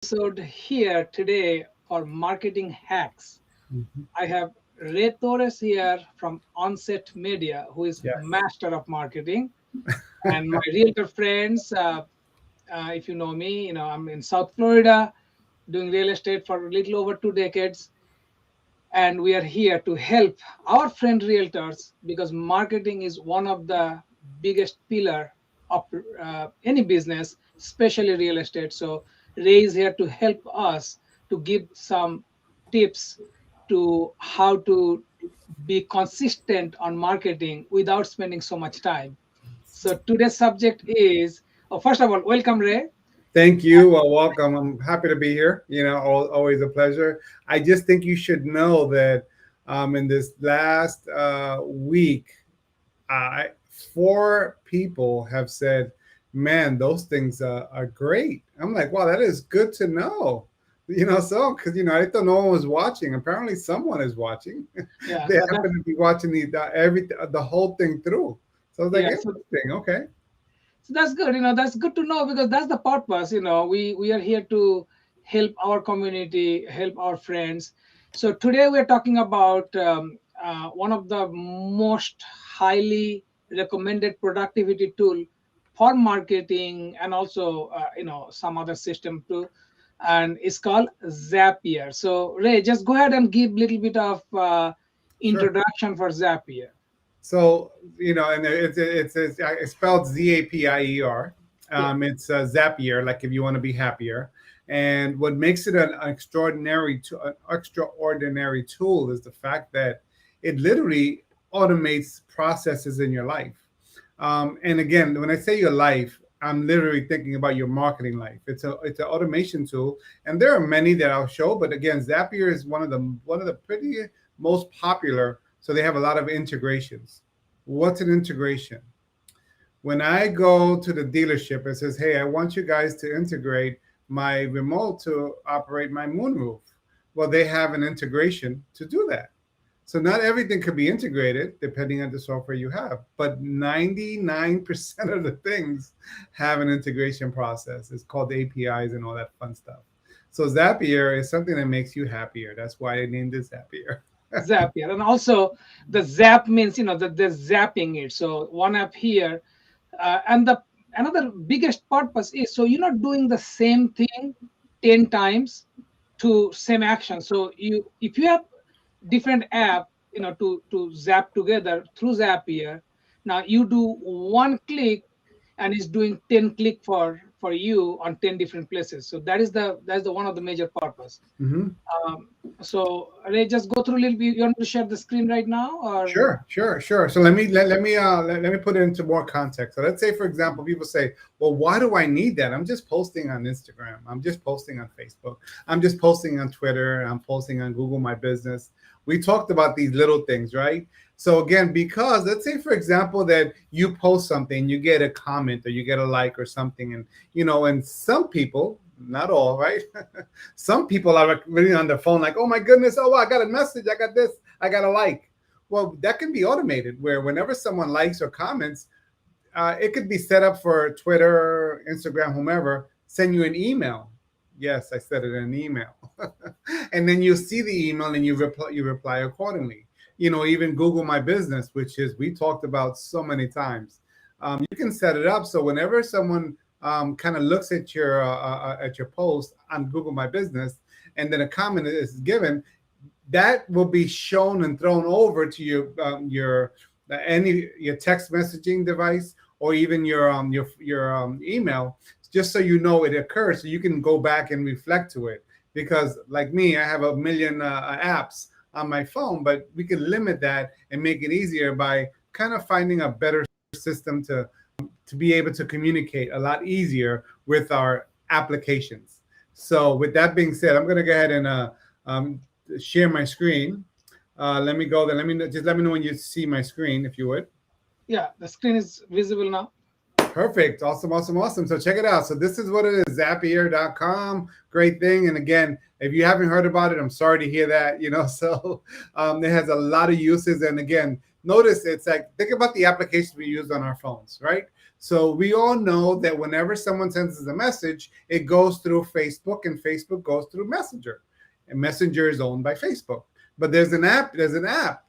episode here today for marketing hacks. Mhm. I have Ray Torres here from Onset Media, who is Yes. master of marketing, and my realtor friends. If you know me, I'm in South Florida doing real estate for a little over 2 decades, and we are here to help our friend realtors because marketing is one of the biggest pillar of any business, especially real estate. So Ray is here to help us to give some tips to how to be consistent on marketing without spending so much time. So today's subject is, first of all, welcome, Ray. Thank you. Well, welcome. I'm happy to be here. Always a pleasure. I just think you should know that in this last week, I four people have said, "Man, those things are great." I'm like, "Wow, that is good to know." So because I thought no one was watching. Apparently, someone is watching. Yeah, They so happen that's to be watching the whole thing through. So I was like, yeah. So interesting. Okay. So that's good. That's good to know because that's the purpose. We are here to help our community, help our friends. So today we're talking about one of the most highly recommended productivity tool for marketing and also some other system too, and it's called Zapier. So Ray, just go ahead and give little bit of Sure. introduction for Zapier. So and it's spelled Zapier. Yeah. It's Zapier, like if you want to be happier. And what makes it an extraordinary tool is the fact that it literally automates processes in your life. And again, when I say your life, I'm literally thinking about your marketing life. It's an automation tool, and there are many that I'll show. But again, Zapier is one of the pretty most popular. So they have a lot of integrations. What's an integration? When I go to the dealership and says, "Hey, I want you guys to integrate my remote to operate my moonroof," well, they have an integration to do that. So not everything could be integrated depending on the software you have, but 99% of the things have an integration process. It's called APIs and all that fun stuff. So Zapier is something that makes you happier. That's why I named it Zapier. Zapier, and also the zap means that they're zapping it. So one app here, and the another biggest purpose is so you're not doing the same thing 10 times to same action. So if you have different app, to zap together through Zapier, now you do one click and it's doing 10 click for you on 10 different places. So that's the one of the major purpose. hmm um, so Ray, just go through a little bit. You want to share the screen right now, or Sure. So let me put it into more context. So let's say, for example, people say, "Well, why do I need that? I'm just posting on Instagram. I'm just posting on Facebook. I'm just posting on Twitter. I'm posting on Google My Business." We talked about these little things, right? So again, because let's say, for example, that you post something, you get a comment or you get a like or something, and some people, not all, right? Some people are like really on their phone, like, "Oh my goodness, oh, I got a message, I got this, I got a like." Well, that can be automated where whenever someone likes or comments, it could be set up for Twitter, Instagram, whomever, send you an email. Yes, I said it in an email. And then you see the email and you reply accordingly. Even Google My Business, which is we talked about so many times. You can set it up so whenever someone kind of looks at your post on Google My Business, and then a comment is given, that will be shown and thrown over to your text messaging device or even your email, just so you know it occurs, so you can go back and reflect to it. Because like me, I have a million apps on my phone, but we can limit that and make it easier by kind of finding a better system to be able to communicate a lot easier with our applications. So with that being said, I'm going to go ahead and um, share my screen. Let me go there. Let me know when you see my screen, if you would. yeah, the screen is visible now. Perfect. Awesome. So check it out. So this is what it is, Zapier.com. Great thing. And again, if you haven't heard about it, I'm sorry to hear that, So it has a lot of uses. And again, notice it's like, think about the applications we use on our phones, right? So we all know that whenever someone sends us a message, it goes through Facebook, and Facebook goes through Messenger. And Messenger is owned by Facebook. But there's an app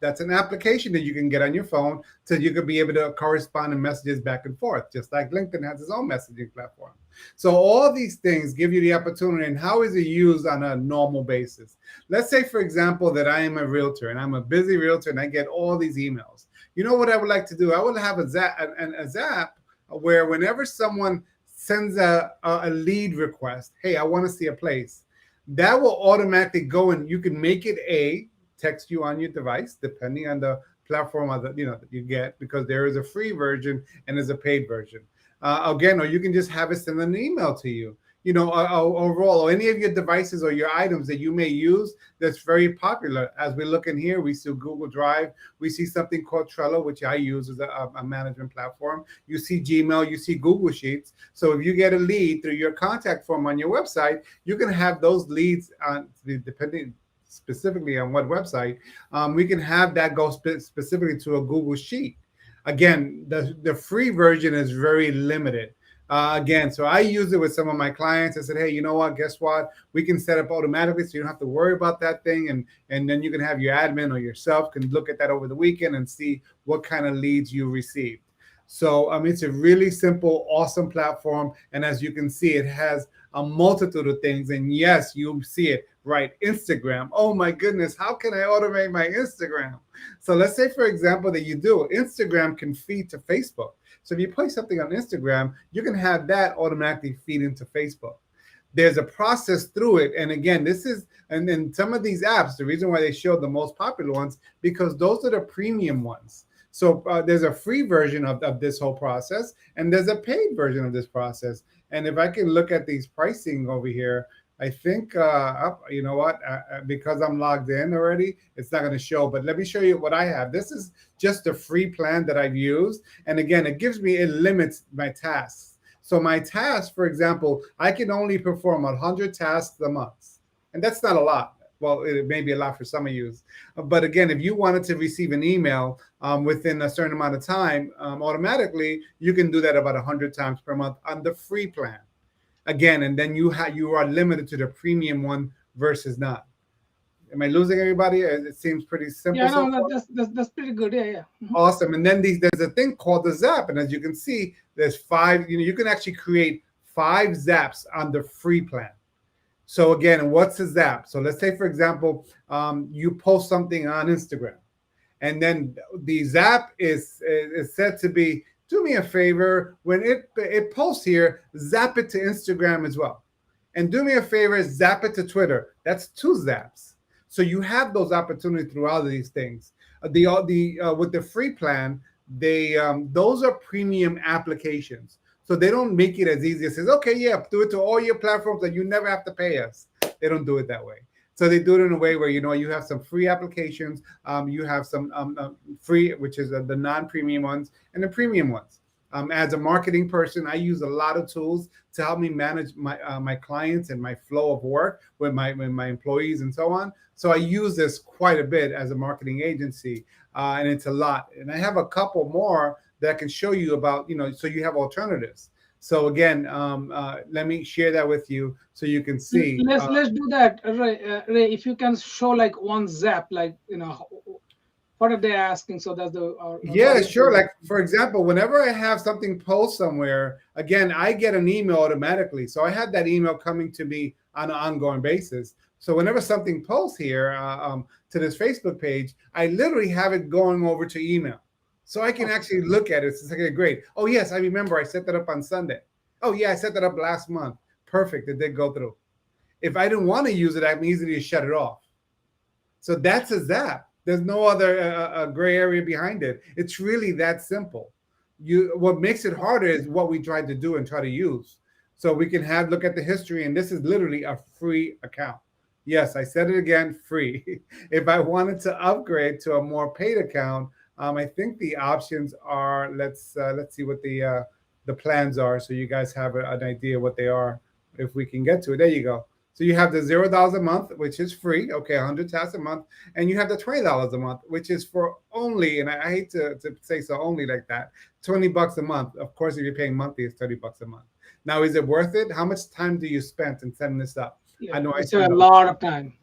that's an application that you can get on your phone, so you could be able to correspond in messages back and forth, just like LinkedIn has its own messaging platform. So all these things give you the opportunity. And how is it used on a normal basis? Let's say, for example, that I am a realtor and I'm a busy realtor and I get all these emails. You know what I would like to do? I would have a zap where whenever someone sends a lead request, hey, I want to see a place, that will automatically go, and you can make it a text you on your device, depending on the platform of that you get, because there is a free version and there's a paid version. Again, or you can just have it send an email to you. Overall, or any of your devices or your items that you may use that's very popular. As we look in here, we see Google Drive, we see something called Trello, which I use as a management platform. You see Gmail, you see Google Sheets. So if you get a lead through your contact form on your website, you can have those leads on, depending specifically on what website. We can have that go specifically to a Google Sheet. Again, the free version is very limited. Again, so I use it with some of my clients. I said, hey, you know what? Guess what? We can set up automatically, so you don't have to worry about that thing, and then you can have your admin or yourself can look at that over the weekend and see what kind of leads you received. So it's a really simple, awesome platform, and as you can see, it has a multitude of things. And yes, you see it right. Instagram. Oh my goodness, how can I automate my Instagram? So let's say, for example, that you do. Instagram can feed to Facebook. So if you play something on Instagram, you can have that automatically feed into Facebook. There's a process through it. And again, and then some of these apps, the reason why they show the most popular ones, because those are the premium ones. So there's a free version of this whole process, and there's a paid version of this process. And if I can look at these pricing over here, I think, you know what, because I'm logged in already, it's not going to show. But let me show you what I have. This is just a free plan that I've used. And again, it limits my tasks. So my tasks, for example, I can only perform 100 tasks a month. And that's not a lot. Well, it may be a lot for some of you. But again, if you wanted to receive an email within a certain amount of time, automatically, you can do that about 100 times per month on the free plan. Again, and then you are limited to the premium one versus not. Am I losing everybody? It seems pretty simple Yeah, so no, far. that's pretty good. Yeah, yeah. Awesome. And then there's a thing called the Zap, and as you can see, there's five. You can actually create 5 zaps on the free plan. So again, what's a zap? So let's say, for example, you post something on Instagram, and then the zap is said to be, do me a favor, when it posts here, zap it to Instagram as well, and do me a favor, zap it to Twitter. That's 2 zaps. So you have those opportunities through all of these things. The With the free plan, they those are premium applications. So they don't make it as easy as says, okay, yeah, do it to all your platforms and you never have to pay us. They don't do it that way. So they do it in a way where you have some free applications, you have some free, which is the non-premium ones, and the premium ones. As a marketing person, I use a lot of tools to help me manage my clients and my flow of work with my employees and so on. So I use this quite a bit as a marketing agency, and it's a lot. And I have a couple more that I can show you about, so you have alternatives. So again, let me share that with you so you can see. Let's do that, Ray. Ray, if you can show like one zap, like what are they asking? So that's the Yeah, audience sure. will. Like for example, whenever I have something post somewhere, again, I get an email automatically. So I have that email coming to me on an ongoing basis. So whenever something posts here to this Facebook page, I literally have it going over to email. So I can Okay. actually look at it. It's like, okay, great. Oh yes, I remember I set that up on Sunday. Oh yeah, I set that up last month. Perfect. It did go through. If I didn't want to use it, I can easily shut it off. So that's a zap. There's no other gray area behind it. It's really that simple. What makes it harder is what we tried to do and try to use. So we can look at the history, and this is literally a free account. Yes, I said it again, free. If I wanted to upgrade to a more paid account, I think the options are, let's see what the plans are, so you guys have an idea what they are. If we can get to it, there you go. So you have the $0 a month, which is free, okay, 100 tasks a month, and you have the $20 a month, which is for only, and I hate to say so only like that, $20 a month. Of course, if you're paying monthly, it's $30 a month. Now, is it worth it? How much time do you spend in setting this up? Yeah, I know I it's a spend lot of time.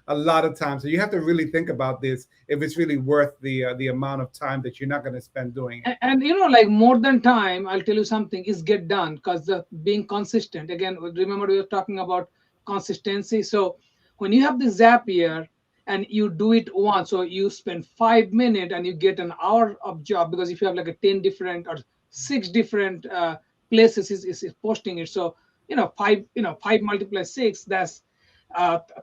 a lot of time, so you have to really think about this if it's really worth the amount of time that you're not going to spend doing it. And like more than time, I'll tell you something is get done, because the being consistent, again, remember we were talking about consistency. So when you have the Zapier and you do it once, so you spend 5 minutes and you get an hour of job, because if you have like a 10 different or six different places is posting it, so five, 5 multiply 6, that's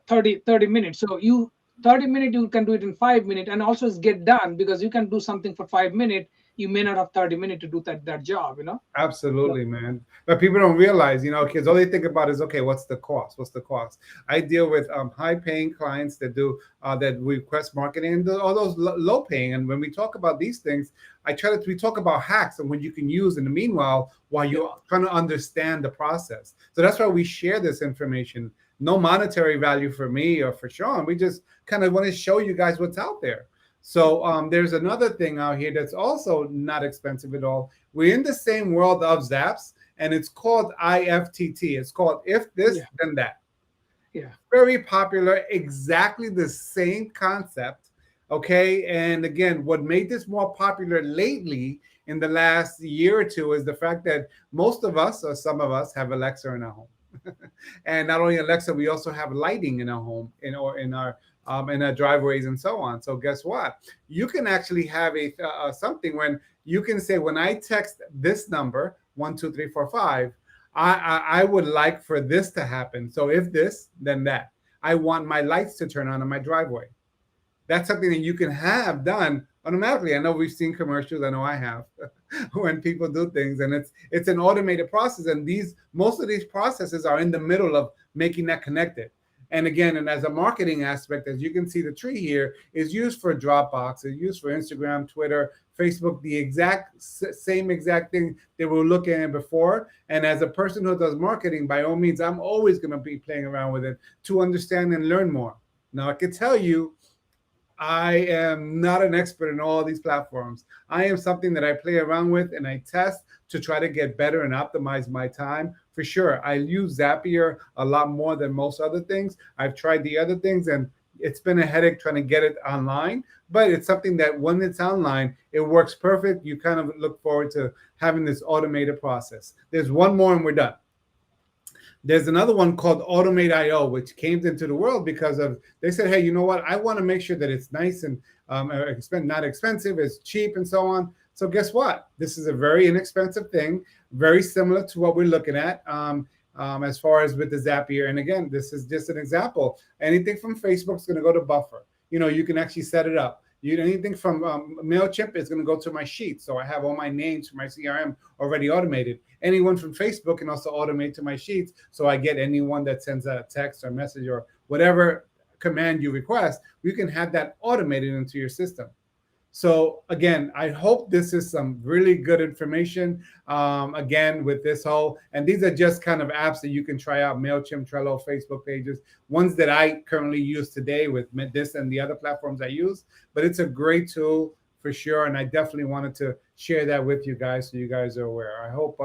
30 minutes. So you 30 minutes you can do it in 5 minutes, and also it's get done, because you can do something for 5 minutes, you may not have 30 minutes to do that job. So, Absolutely, man. But people don't realize, kids, all they think about is, okay, what's the cost? What's the cost? I deal with high-paying clients that do that request marketing, and all those low-paying. And when we talk about these things, we talk about hacks and what you can use in the meanwhile while yeah. you're trying to understand the process. So that's why we share this information. No monetary value for me or for Sean. We just kind of want to show you guys what's out there. So there's another thing out here that's also not expensive at all. We're in the same world of Zaps, and it's called IFTT. It's called If This, Yeah. Then That. Yeah. Very popular, exactly the same concept. Okay. And again, what made this more popular lately in the last year or two is the fact that most of us, or some of us, have Alexa in our home. And not only Alexa, we also have lighting in our home, in our driveways and so on. So guess what? You can actually have a something when you can say, when I text this number 12345, I would like for this to happen. So if this, then that. I want my lights to turn on in my driveway. That's something that you can have done automatically. I know we've seen commercials. I know I have when people do things, and it's an automated process. And most of these processes are in the middle of making that connected. And again, and as a marketing aspect, as you can see, the tree here is used for Dropbox, it's used for Instagram, Twitter, Facebook, the same exact thing they were looking at before. And as a person who does marketing, by all means, I'm always going to be playing around with it to understand and learn more. Now, I can tell you, I am not an expert in all these platforms. I am something that I play around with and I test to try to get better and optimize my time. For sure, I use Zapier a lot more than most other things. I've tried the other things, and it's been a headache trying to get it online, but it's something that when it's online, it works perfect. You kind of look forward to having this automated process. There's one more and we're done. There's another one called Automate.io, which came into the world because of, they said, hey, you know what? I want to make sure that it's nice and not expensive, it's cheap and so on. So guess what? This is a very inexpensive thing, very similar to what we're looking at as far as with the Zapier. And again, this is just an example. Anything from Facebook is going to go to Buffer. You can actually set it up. Anything from MailChimp is going to go to my sheet. So I have all my names for my CRM already automated. Anyone from Facebook can also automate to my sheets. So I get anyone that sends a text or message or whatever command you request, you can have that automated into your system. So again, I hope this is some really good information. Again, with this and these are just kind of apps that you can try out: MailChimp, Trello, Facebook pages, ones that I currently use today with this and the other platforms I use. But it's a great tool for sure, and I definitely wanted to share that with you guys so you guys are aware. I hope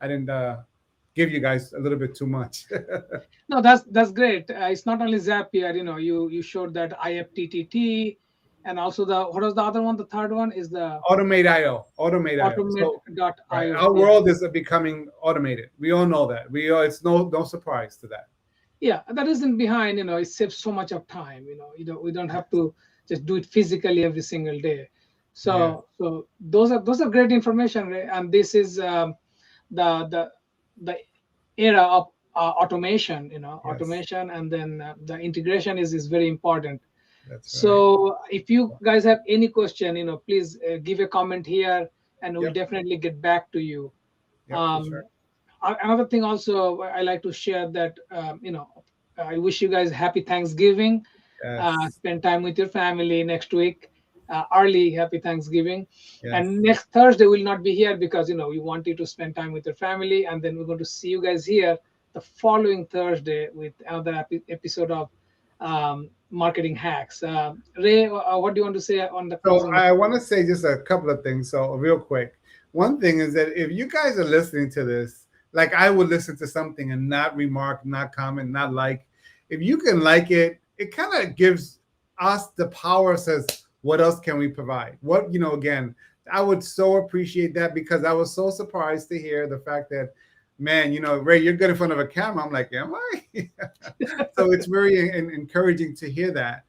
I didn't give you guys a little bit too much. No, that's great. It's not only Zapier. You showed that IFTTT, and also what was the other one? The third one is the Automate.io. Automate.io. So right, Automate.io. our Yeah. world is becoming automated. We all know that. It's no surprise to that. Yeah, the reason behind, it saves so much of time. We don't have to just do it physically every single day. Yeah. So those are great information, Ray. And this is the era of automation. Yes. Automation, and then the integration is very important. That's right. So if you guys have any question, please give a comment here, and we'll Yep. definitely get back to you. Yep, for sure. Another thing also I like to share that I wish you guys happy Thanksgiving. Yes. Spend time with your family next week. Early happy Thanksgiving. Yes. And next Thursday will not be here because we want you to spend time with your family, and then we're going to see you guys here the following Thursday with another episode of Marketing Hacks. Ray, what do you want to say on the So closing? I want to say just a couple of things. So real quick, one thing is that if you guys are listening to this, like I would listen to something and not remark, not comment, not like. If you can like it, it kind of gives us the power. Says what else can we provide? What again, I would so appreciate that because I was so surprised to hear the fact that, man, Ray, you're good in front of a camera. I'm like, am I? So it's very encouraging to hear that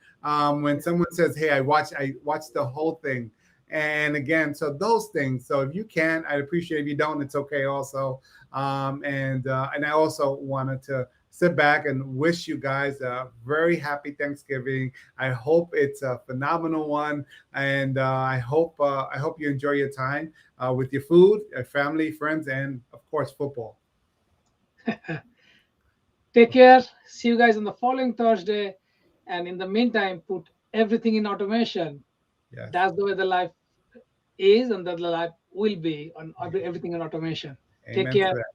when someone says, "Hey, I watched the whole thing," and again, so those things. So if you can, I'd appreciate. If you don't, it's okay also. And I also wanted to sit back and wish you guys a very happy Thanksgiving. I hope it's a phenomenal one, and I hope you enjoy your time with your food, your family, friends, and of course football. Take care. See you guys on the following Thursday. And in the meantime, put everything in automation. Yes, That's the way the life is, and that the life will be on everything in automation. Take amen to care. that.